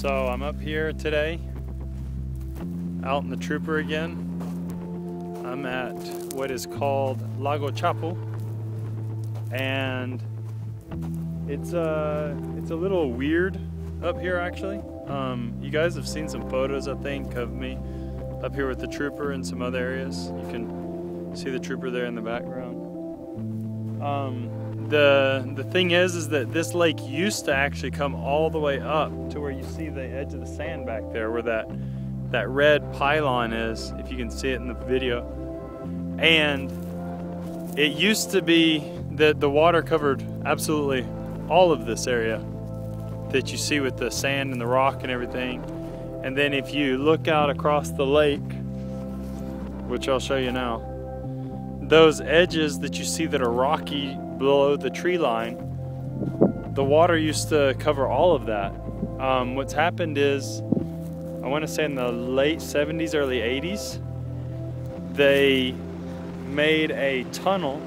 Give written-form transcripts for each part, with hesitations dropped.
So I'm up here today, out in the Trooper again. I'm at what is called Lago Chapo, and it's a little weird up here actually. You guys have seen some photos, I think, of me up here with the Trooper and some other areas. You can see the Trooper there in the background. The thing is that this lake used to actually come all the way up to where you see the edge of the sand back there, where that red pylon is, if you can see it in the video. And it used to be that the water covered absolutely all of this area that you see with the sand and the rock and everything. And then if you look out across the lake, which I'll show you now, those edges that you see that are rocky below the tree line, the water used to cover all of that. What's happened is, I want to say in the late 70s, early 80s, they made a tunnel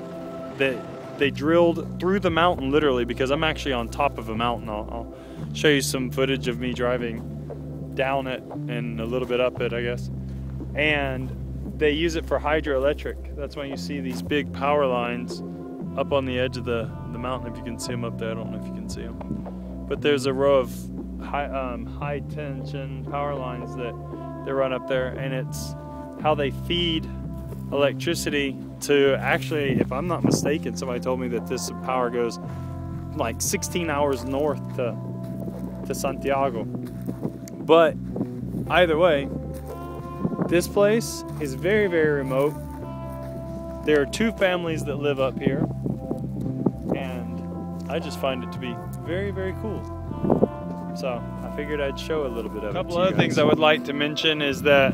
that they drilled through the mountain, literally, because I'm actually on top of a mountain. I'll show you some footage of me driving down it and a little bit up it, I guess. And they use it for hydroelectric. That's why you see these big power lines up on the edge of the mountain, if you can see them up there. I don't know if you can see them. But there's a row of high tension power lines that they run up there, and it's how they feed electricity to, actually, if I'm not mistaken, somebody told me that this power goes like 16 hours north to Santiago. But either way, this place is very, very remote. There are two families that live up here, and I just find it to be very, very cool. So I figured I'd show a little bit of it. A couple other things I would like to mention is that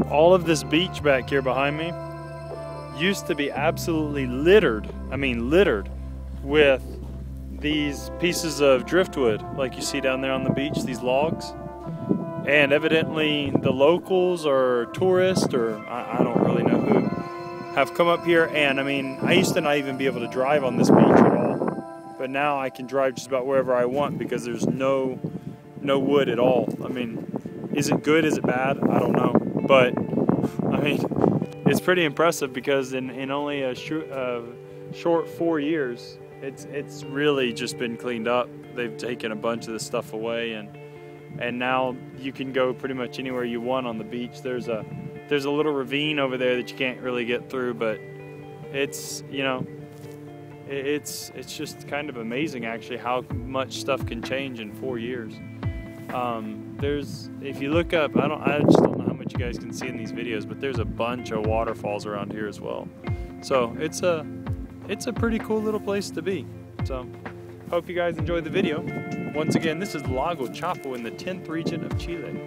all of this beach back here behind me used to be absolutely littered, I mean littered, with these pieces of driftwood like you see down there on the beach, these logs. And evidently the locals or tourists, or I don't really know who, have come up here. And I mean, I used to not even be able to drive on this beach at all, but now I can drive just about wherever I want because there's no wood at all. I mean, is it good, is it bad? I don't know, but I mean, it's pretty impressive because in only a short 4 years, it's really just been cleaned up. They've taken a bunch of this stuff away, and now you can go pretty much anywhere you want on the beach. There's a little ravine over there that you can't really get through, but it's, you know, it's just kind of amazing actually how much stuff can change in 4 years. If you look up, I just don't know how much you guys can see in these videos, but there's a bunch of waterfalls around here as well. So it's a pretty cool little place to be. So hope you guys enjoyed the video. Once again, this is Lago Chapo in the 10th region of Chile.